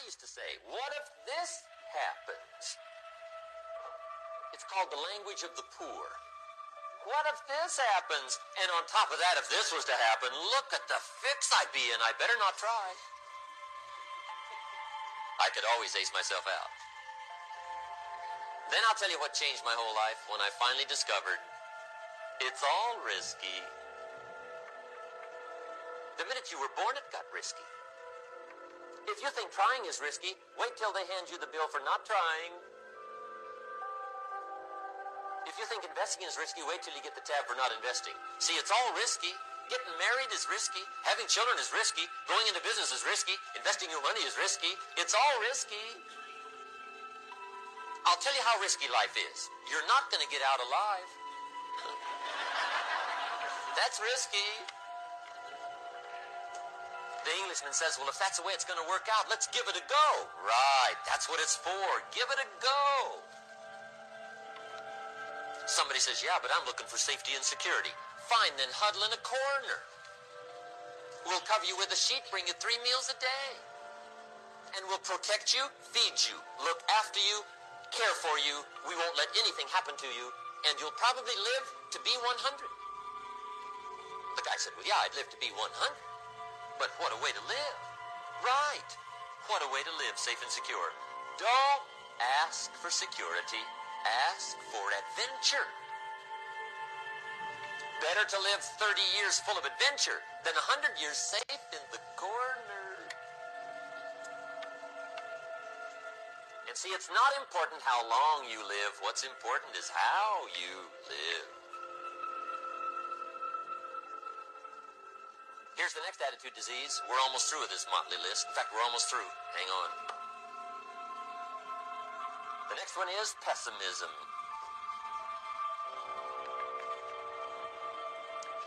used to say, what if this happens? It's called the language of the poor. What if this happens? And on top of that, if this was to happen, look at the fix I'd be in. I better not try. I could always ace myself out. Then I'll tell you what changed my whole life when I finally discovered it's all risky. The minute you were born, it got risky. If you think trying is risky, wait till they hand you the bill for not trying. If you think investing is risky, wait till you get the tab for not investing. See, it's all risky. Getting married is risky. Having children is risky. Going into business is risky. Investing your money is risky. It's all risky. I'll tell you how risky life is. You're not going to get out alive. That's risky. The Englishman says, well, if that's the way it's going to work out, let's give it a go. Right, that's what it's for. Give it a go. Somebody says, yeah, but I'm looking for safety and security. Fine, then huddle in a corner. We'll cover you with a sheet, bring you 3 meals a day. And we'll protect you, feed you, look after you, care for you. We won't let anything happen to you. And you'll probably live to be 100. The guy said, well, yeah, I'd live to be 100. But what a way to live. Right. What a way to live, safe and secure. Don't ask for security. Ask for adventure. Better to live 30 years full of adventure than 100 years safe in the corner. And see, it's not important how long you live. What's important is how you live. Here's the next attitude disease. We're almost through with this motley list. In fact, we're almost through. Hang on. The next one is pessimism.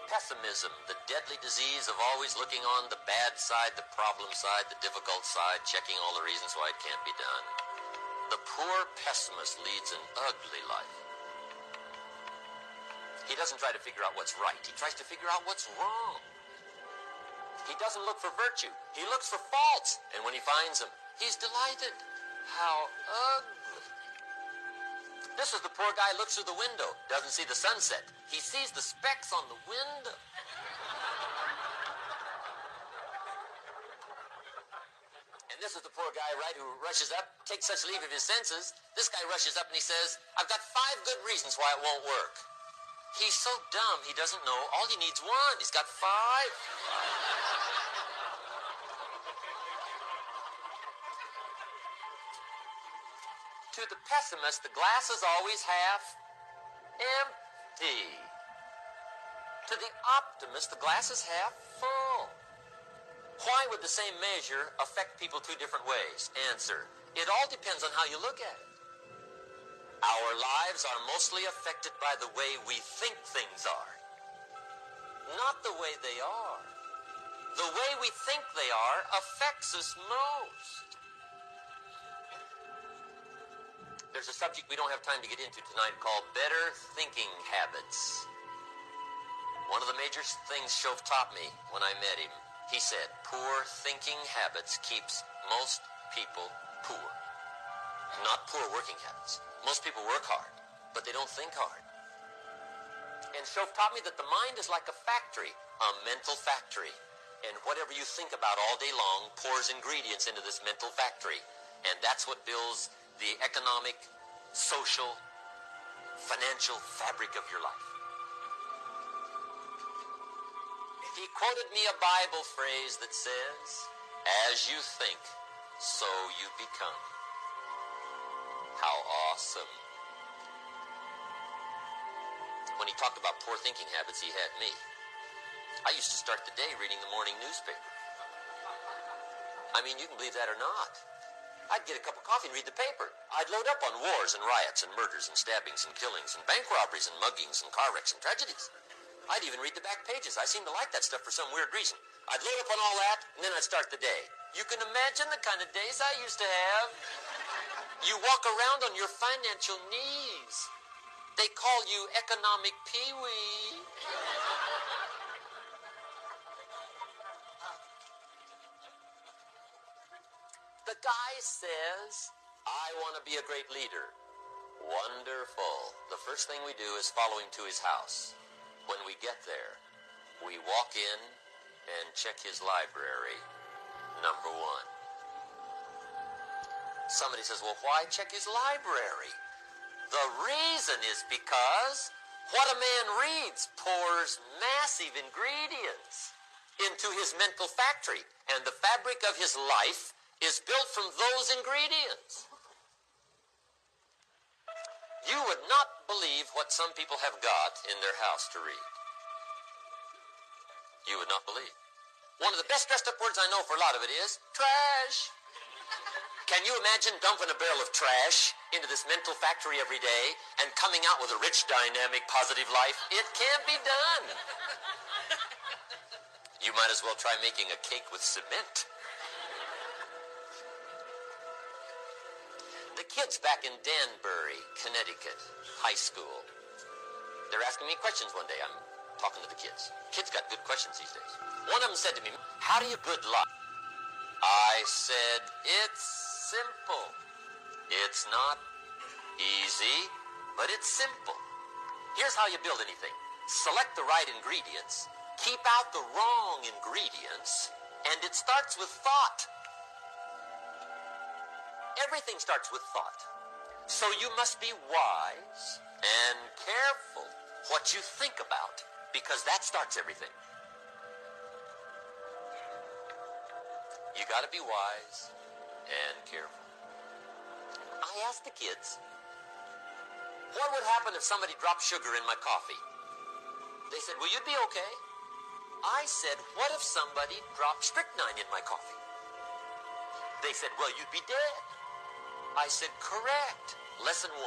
Pessimism, the deadly disease of always looking on the bad side, the problem side, the difficult side, checking all the reasons why it can't be done. The poor pessimist leads an ugly life. He doesn't try to figure out what's right. He tries to figure out what's wrong. He doesn't look for virtue. He looks for faults. And when he finds them, he's delighted. How ugly. This is the poor guy who looks through the window, doesn't see the sunset. He sees the specks on the window. And this is the poor guy, right, who rushes up, takes such leave of his senses. This guy rushes up and he says, I've got 5 good reasons why it won't work. He's so dumb, he doesn't know. All he needs 1. He's got 5. To the pessimist, the glass is always half empty. To the optimist, the glass is half full. Why would the same measure affect people 2 different ways? Answer, it all depends on how you look at it. Our lives are mostly affected by the way we think things are, not the way they are. The way we think they are affects us most. There's a subject we don't have time to get into tonight called better thinking habits. One of the major things Shove taught me when I met him, he said, poor thinking habits keeps most people poor. Not poor working habits. Most people work hard, but they don't think hard. And Shove taught me that the mind is like a factory, a mental factory. And whatever you think about all day long pours ingredients into this mental factory. And that's what builds the economic, social, financial fabric of your life. He quoted me a Bible phrase that says, as you think, so you become. How awesome. When he talked about poor thinking habits, he had me. I used to start the day reading the morning newspaper. I mean, you can believe that or not. I'd get a cup of coffee and read the paper. I'd load up on wars and riots and murders and stabbings and killings and bank robberies and muggings and car wrecks and tragedies. I'd even read the back pages. I seem to like that stuff for some weird reason. I'd load up on all that, and then I'd start the day. You can imagine the kind of days I used to have. You walk around on your financial knees. They call you economic peewee. The guy says, I want to be a great leader. Wonderful. The first thing we do is follow him to his house. When we get there, we walk in and check his library. Number one. Somebody says, well, why check his library? The reason is because what a man reads pours massive ingredients into his mental factory, and the fabric of his life is built from those ingredients. You would not believe what some people have got in their house to read. You would not believe. One of the best dressed up words I know for a lot of it is trash. Can you imagine dumping a barrel of trash into this mental factory every day and coming out with a rich, dynamic, positive life? It can't be done. You might as well try making a cake with cement. The kids back in Danbury, Connecticut, high school, they're asking me questions one day. I'm talking to the kids. Kids got good questions these days. One of them said to me, how do you good luck? I said, it's simple. It's not easy, but it's simple. Here's how you build anything. Select the right ingredients, keep out the wrong ingredients, and it starts with thought. Everything starts with thought. So you must be wise and careful what you think about, because that starts everything. You got to be wise and careful. I asked the kids, what would happen if somebody dropped sugar in my coffee? They said, well, you'd be okay. I said, what if somebody dropped strychnine in my coffee? They said, well, you'd be dead. I said, correct. Lesson 1.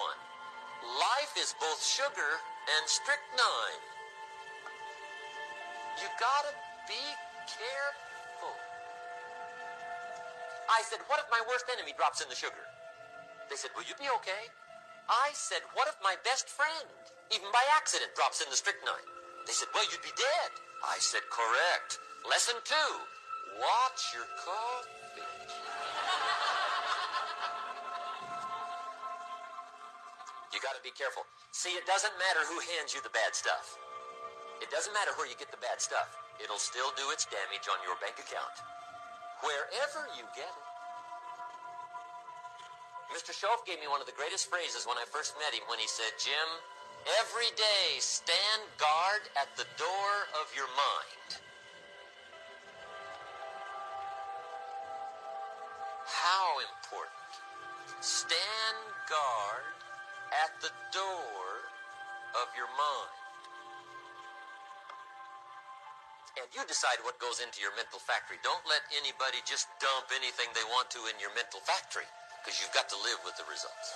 Life is both sugar and strychnine. You gotta be careful. I said, what if my worst enemy drops in the sugar? They said, will you be okay? I said, what if my best friend, even by accident, drops in the strychnine? They said, well, you'd be dead. I said, correct. Lesson 2. Watch your coffee. You got to be careful. See, it doesn't matter who hands you the bad stuff. It doesn't matter where you get the bad stuff. It'll still do its damage on your bank account, wherever you get it. Mr. Schoaf gave me one of the greatest phrases when I first met him when he said, Jim, every day stand guard at the door of your mind. How important. Stand guard at the door of your mind. And you decide what goes into your mental factory. Don't let anybody just dump anything they want to in your mental factory, because you've got to live with the results.